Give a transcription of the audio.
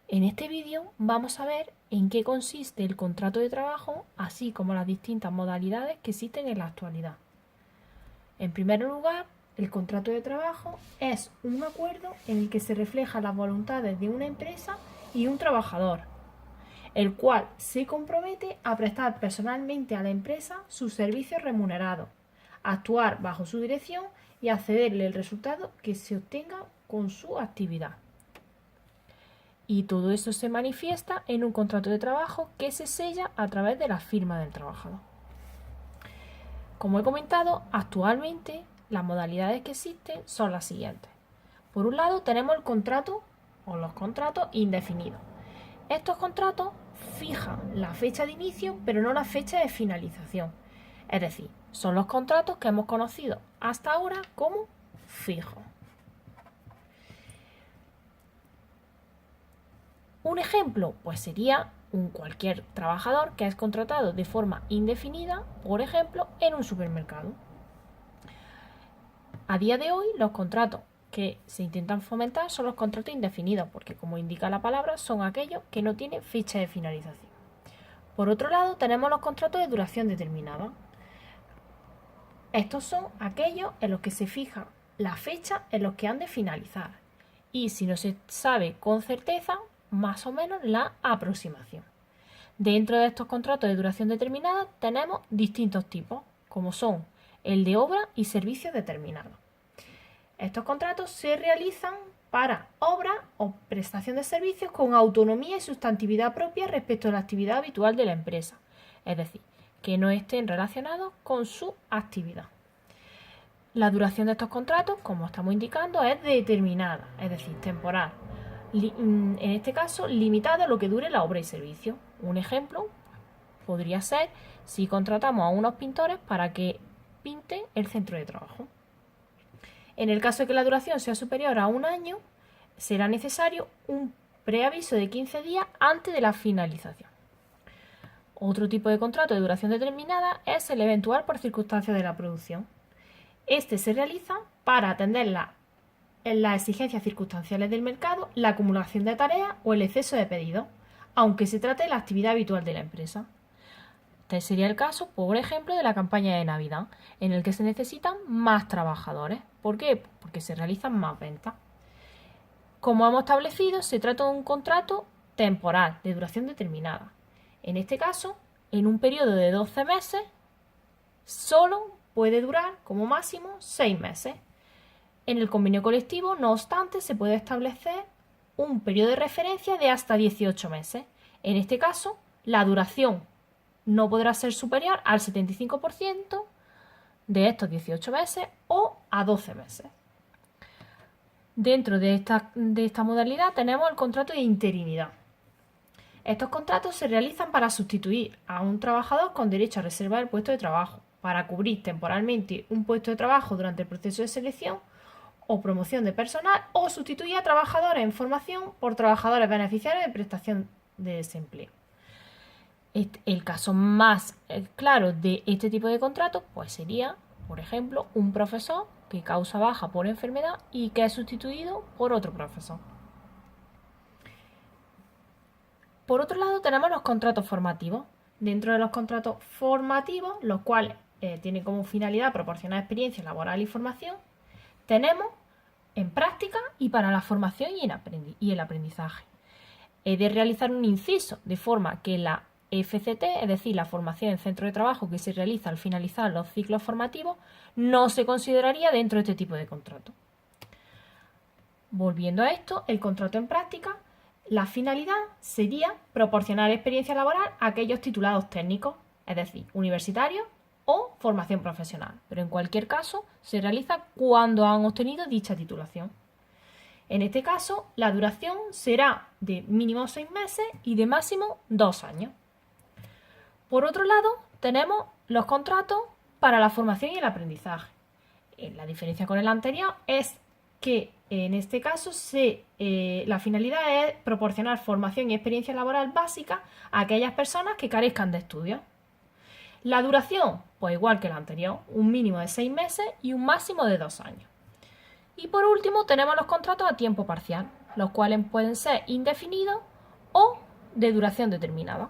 En este vídeo vamos a ver en qué consiste el contrato de trabajo, así como las distintas modalidades que existen en la actualidad. En primer lugar, el contrato de trabajo es un acuerdo en el que se reflejan las voluntades de una empresa y un trabajador, el cual se compromete a prestar personalmente a la empresa sus servicios remunerados, actuar bajo su dirección y a cederle el resultado que se obtenga con su actividad. Y todo eso se manifiesta en un contrato de trabajo que se sella a través de la firma del trabajador. Como he comentado, actualmente las modalidades que existen son las siguientes. Por un lado tenemos el contrato o los contratos indefinidos. Estos contratos fijan la fecha de inicio pero no la fecha de finalización. Es decir, son los contratos que hemos conocido hasta ahora como fijos. Un ejemplo, pues sería cualquier trabajador que es contratado de forma indefinida, por ejemplo, en un supermercado. A día de hoy, los contratos que se intentan fomentar son los contratos indefinidos, porque como indica la palabra, son aquellos que no tienen fecha de finalización. Por otro lado, tenemos los contratos de duración determinada. Estos son aquellos en los que se fija la fecha en los que han de finalizar. Y si no se sabe con certeza, más o menos la aproximación. Dentro de estos contratos de duración determinada tenemos distintos tipos, como son el de obra y servicios determinados. Estos contratos se realizan para obra o prestación de servicios con autonomía y sustantividad propia respecto a la actividad habitual de la empresa, es decir, que no estén relacionados con su actividad. La duración de estos contratos, como estamos indicando, es determinada, es decir, temporal. En este caso, limitado a lo que dure la obra y servicio. Un ejemplo podría ser si contratamos a unos pintores para que pinten el centro de trabajo. En el caso de que la duración sea superior a un año, será necesario un preaviso de 15 días antes de la finalización. Otro tipo de contrato de duración determinada es el eventual por circunstancias de la producción. Este se realiza para atender en las exigencias circunstanciales del mercado, la acumulación de tareas o el exceso de pedidos, aunque se trate de la actividad habitual de la empresa. Este sería el caso, por ejemplo, de la campaña de Navidad, en el que se necesitan más trabajadores. ¿Por qué? Porque se realizan más ventas. Como hemos establecido, se trata de un contrato temporal, de duración determinada. En este caso, en un periodo de 12 meses, solo puede durar como máximo 6 meses. En el convenio colectivo, no obstante, se puede establecer un periodo de referencia de hasta 18 meses. En este caso, la duración no podrá ser superior al 75% de estos 18 meses o a 12 meses. Dentro de esta modalidad tenemos el contrato de interinidad. Estos contratos se realizan para sustituir a un trabajador con derecho a reserva del puesto de trabajo, para cubrir temporalmente un puesto de trabajo durante el proceso de selección o promoción de personal, o sustituir a trabajadores en formación por trabajadores beneficiarios de prestación de desempleo. El caso más claro de este tipo de contrato pues sería, por ejemplo, un profesor que causa baja por enfermedad y que es sustituido por otro profesor. Por otro lado, tenemos los contratos formativos. Dentro de los contratos formativos, los cuales tienen como finalidad proporcionar experiencia laboral y formación, tenemos en práctica y para la formación y el aprendizaje. He de realizar un inciso de forma que la FCT, es decir, la formación en centro de trabajo que se realiza al finalizar los ciclos formativos, no se consideraría dentro de este tipo de contrato. Volviendo a esto, el contrato en práctica, la finalidad sería proporcionar experiencia laboral a aquellos titulados técnicos, es decir, universitarios o formación profesional, pero en cualquier caso se realiza cuando han obtenido dicha titulación. En este caso, la duración será de mínimo 6 meses y de máximo 2 años. Por otro lado, tenemos los contratos para la formación y el aprendizaje. La diferencia con el anterior es que en este caso la finalidad es proporcionar formación y experiencia laboral básica a aquellas personas que carezcan de estudios. La duración, pues igual que la anterior, un mínimo de 6 meses y un máximo de 2 años. Y por último tenemos los contratos a tiempo parcial, los cuales pueden ser indefinidos de duración determinada.